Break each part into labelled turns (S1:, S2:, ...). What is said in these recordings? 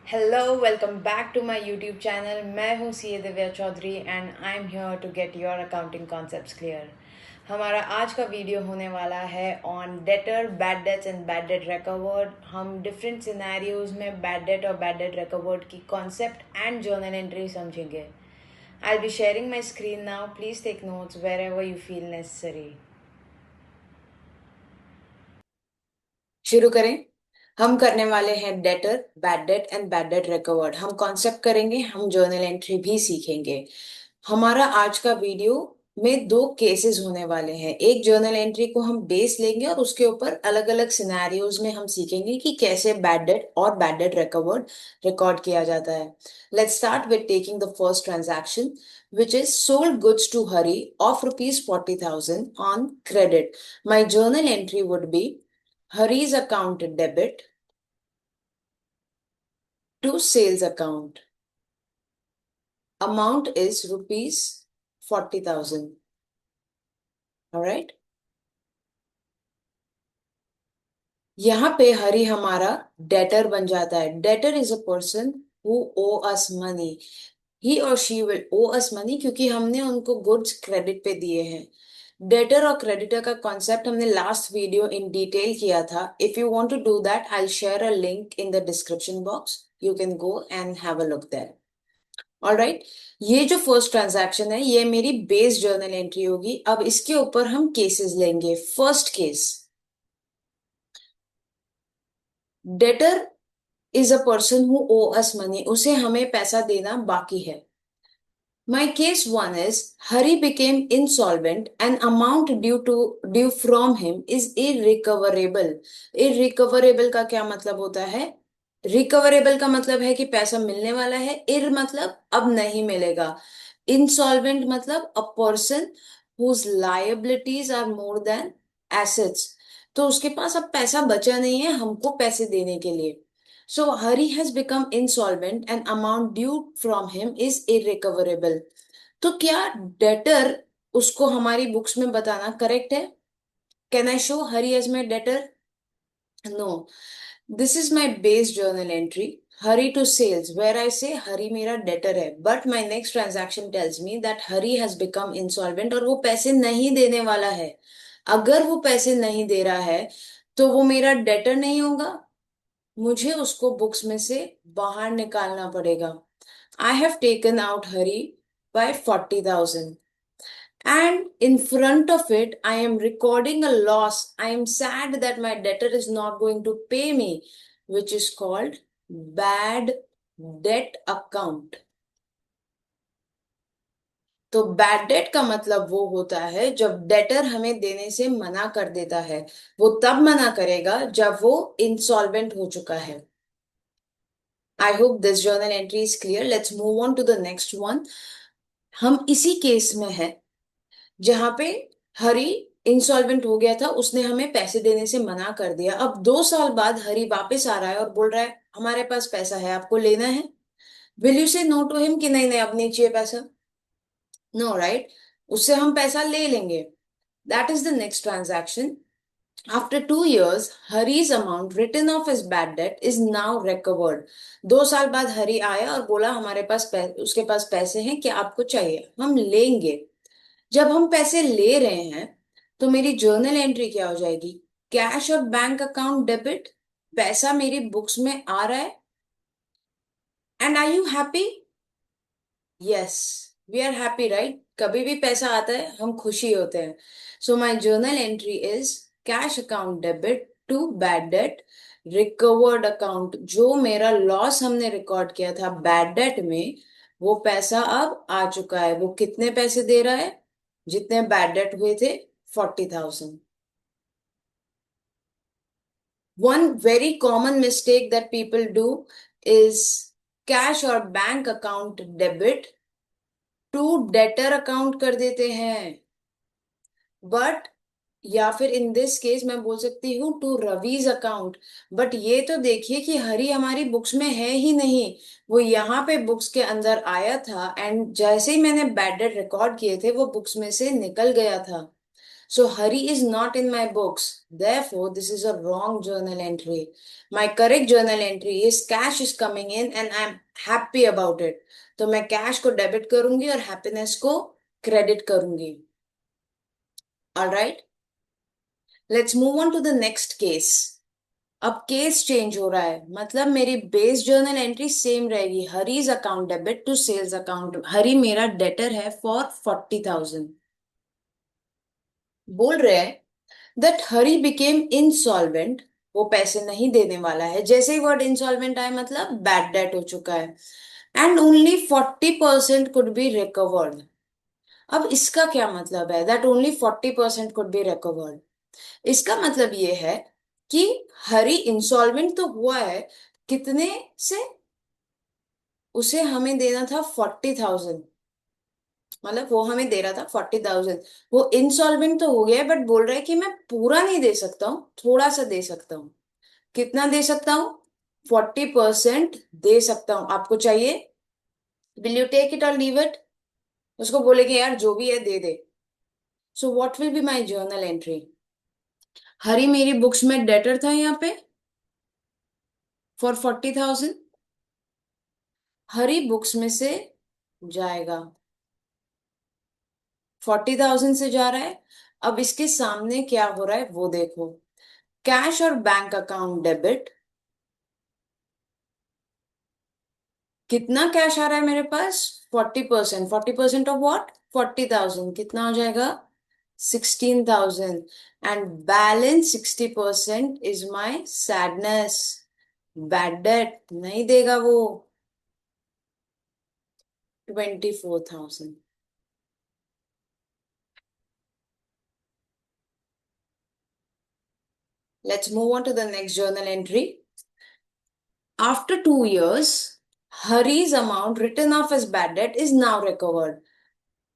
S1: Hello, welcome back to my YouTube channel. मैं हूँ CA Divya Chaudhary and I am here to get your accounting concepts clear. हमारा आज का video होने वाला है on debtor, bad debts and bad debt recovered. हम डिफरेंट सिनेरियोज में बैड डेट और बैड डेट रिकवर्ड की कॉन्सेप्ट एंड जर्नल एंट्री समझेंगे। I be sharing my screen now, please take notes wherever you feel necessary. शुरू करें। हम करने वाले हैं debtor, bad debt and bad debt recovered. हम कॉन्सेप्ट करेंगे, हम जर्नल एंट्री भी सीखेंगे। हमारा आज का वीडियो में दो केसेस होने वाले हैं। एक जर्नल एंट्री को हम बेस लेंगे और उसके ऊपर अलग अलग सिनेरियोज में हम सीखेंगे कि कैसे बैड डेट और बैड डेट रिकवर्ड रिकॉर्ड किया जाता है। Let's start with taking the first transaction which is sold goods to Hari of rupees 40,000 on credit. My journal entry would be Hari's account debit to sales account. Amount is rupees 40,000. All right. यहाँ पे हरी हमारा debtor बन जाता है। Debtor is a person who O us money. He or she will owe us money क्योंकि हमने उनको goods credit पे दिए हैं। डेटर और क्रेडिटर का कॉन्सेप्ट हमने लास्ट वीडियो इन डिटेल किया था। If you want to do that I will share a link in the description box. You can go and have a look there. Alright. ये जो फर्स्ट ट्रांजैक्शन है ये मेरी base journal entry होगी। अब इसके ऊपर हम केसेस लेंगे। First case, debtor is a person who O us money. उसे हमें पैसा देना बाकी है। My case one is Hari became insolvent and amount due from him is irrecoverable. Irrecoverable का क्या मतलब होता है? Recoverable का मतलब है कि पैसा मिलने वाला है। Ir मतलब अब नहीं मिलेगा। Insolvent मतलब a person whose liabilities are more than assets. तो उसके पास अब पैसा बचा नहीं है हमको पैसे देने के लिए। So Hari has become insolvent and amount due from him is irrecoverable. तो क्या डेटर उसको हमारी बुक्स में बताना करेक्ट है? Can I show Hari as my debtor? No. This is my base journal entry Hari to sales where I say Hari मेरा debtor है, but my next transaction tells me that Hari has become insolvent और वो पैसे नहीं देने वाला है। अगर वो पैसे नहीं दे रहा है तो वो मेरा डेटर नहीं होगा। मुझे उसको बुक्स में से बाहर निकालना पड़ेगा। I have taken out Hari by 40,000 and in front of it I am recording a loss. I am sad that my debtor is not going to pay me, which is called bad debt account. तो bad debt का मतलब वो होता है जब debtor हमें देने से मना कर देता है। वो तब मना करेगा जब वो इंसॉल्वेंट हो चुका है। I hope this journal entry is clear. Let's move on to the next one. हम इसी केस में है जहां पे हरी इंसॉल्वेंट हो गया था, उसने हमें पैसे देने से मना कर दिया। अब 2 साल बाद हरी वापस आ रहा है और बोल रहा है हमारे पास पैसा है, आपको लेना है। Will you say no to him कि नहीं नहीं अब नहीं चाहिए पैसा? No, right. उससे हम पैसा ले लेंगे। That is the next transaction. After 2 years Hari's amount written off is bad debt is now recovered. 2 साल बाद हरी आया और बोला हमारे पास उसके पास पैसे हैं, क्या आपको चाहिए? हम लेंगे। जब हम पैसे ले रहे हैं तो मेरी जर्नल एंट्री क्या हो जाएगी? Cash or bank account debit. पैसा मेरी बुक्स में आ रहा है। And are you happy? Yes, we are happy, right. कभी भी पैसा आता है हम खुशी होते हैं। So my journal entry is cash account debit to bad debt recovered account. जो मेरा लॉस हमने रिकॉर्ड किया था बैड डेट में, वो पैसा अब आ चुका है। वो कितने पैसे दे रहा है? जितने बैड डेट हुए थे, 40,000। One very common mistake that people do is cash और bank account debit to debtor account कर देते हैं। बट या फिर इन दिस केस मैं बोल सकती हूँ टू रवीज अकाउंट। बट ये तो देखिए कि हरी हमारी बुक्स में है ही नहीं। वो यहाँ पे बुक्स के अंदर आया था एंड जैसे ही मैंने बैड डेट रिकॉर्ड किए थे वो बुक्स में से निकल गया था। So Hari is not in my books. Therefore, this is a wrong journal entry. My correct journal entry is cash is coming in and I'm happy about it. तो मैं कैश को डेबिट करूंगी और हैप्पीनेस को credit करूंगी. Alright, let's move on to the next case. अब case change हो रहा है, मतलब मेरी बेस जर्नल एंट्री सेम रहेगी. Hari's account debit to sales account. Hari मेरा डेटर है फॉर 40,000. बोल रहे हैं दैट हरी बिकेम इंसॉल्वेंट. वो पैसे नहीं देने वाला है. जैसे ही वर्ड इंसॉल्वेंट आए मतलब बैड डेट हो चुका है. And only 40% could be recovered. अब इसका क्या मतलब है that only 40% could be recovered? इसका मतलब ये है कि हरी इंसॉल्वेंट तो हुआ है. कितने से? उसे हमें देना था 40,000. मतलब वो हमें दे रहा था 40,000. वो इंसॉल्वेंट तो हो गया है बट बोल रहा है कि मैं पूरा नहीं दे सकता हूँ, थोड़ा सा दे सकता हूँ. कितना दे सकता हूँ? 40% दे सकता हूँ. आपको चाहिए? Will you take it or leave it? उसको बोलेगे यार जो भी है दे दे. So what will be my journal entry? Hari मेरी बुक्स में डेटर था यहाँ पे फॉर 40,000. हरी बुक्स में से जाएगा, 40,000 से जा रहा है. अब इसके सामने क्या हो रहा है वो देखो. Cash or bank account debit. कितना कैश आ रहा है मेरे पास? 40%. 40% ऑफ व्हाट? 40,000. कितना हो जाएगा? 16,000. And balance 60% is my sadness. Bad debt नहीं देगा वो. 24,000. Let's move on to the next journal entry. After 2 years, Hari's amount written off as bad debt is now recovered.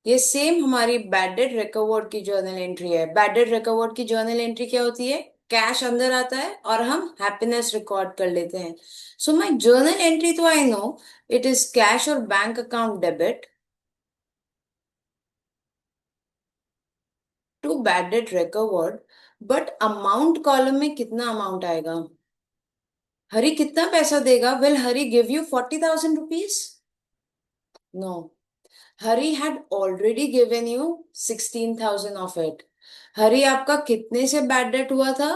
S1: ये सेम हमारी बैड डेट रिकवर्ड की journal entry है. Bad debt recovered की journal entry क्या होती है? Cash अंदर आता है और हम हैप्पीनेस रिकॉर्ड कर लेते हैं. सो माय जर्नल एंट्री तो I know it is cash or bank account debit to bad debt recovered. But amount column में कितना अमाउंट आएगा? हरी कितना पैसा देगा? Will Hari give you 40,000 rupees? No. Hari had already given you 16,000 of it. Hari आपका कितने से बैड डेट हुआ था?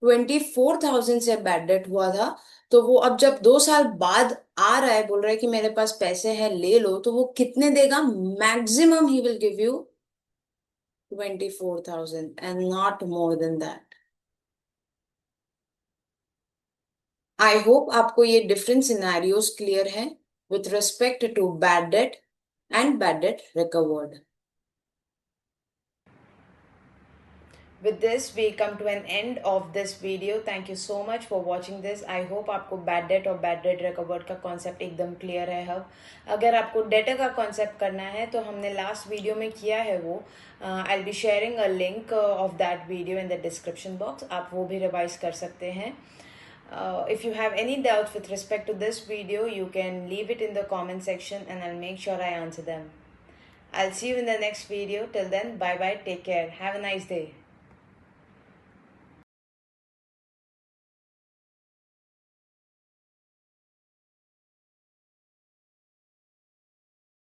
S1: 24,000 से बैड डेट हुआ था. तो वो अब जब 2 साल बाद आ रहा है, बोल रहा है कि मेरे पास पैसे हैं ले लो, तो वो कितने देगा? Maximum he will give you 24,000 and not more than that. I hope आपको ये डिफरेंट सिनेरियोस क्लियर है with respect to bad debt and bad debt recovered. With this, we come to an end of this video. Thank you so much for watching this. I hope आपको bad debt और bad debt recovered का concept एकदम clear है. अब अगर आपको debtor का concept करना है तो हमने last video में किया है वो. I'll be sharing a link of that video in the description box. आप वो भी revise कर सकते हैं. If you have any doubts with respect to this video, you can leave it in the comment section and I'll make sure I answer them. I'll see you in the next video. Till then, bye bye. Take care. Have a nice day.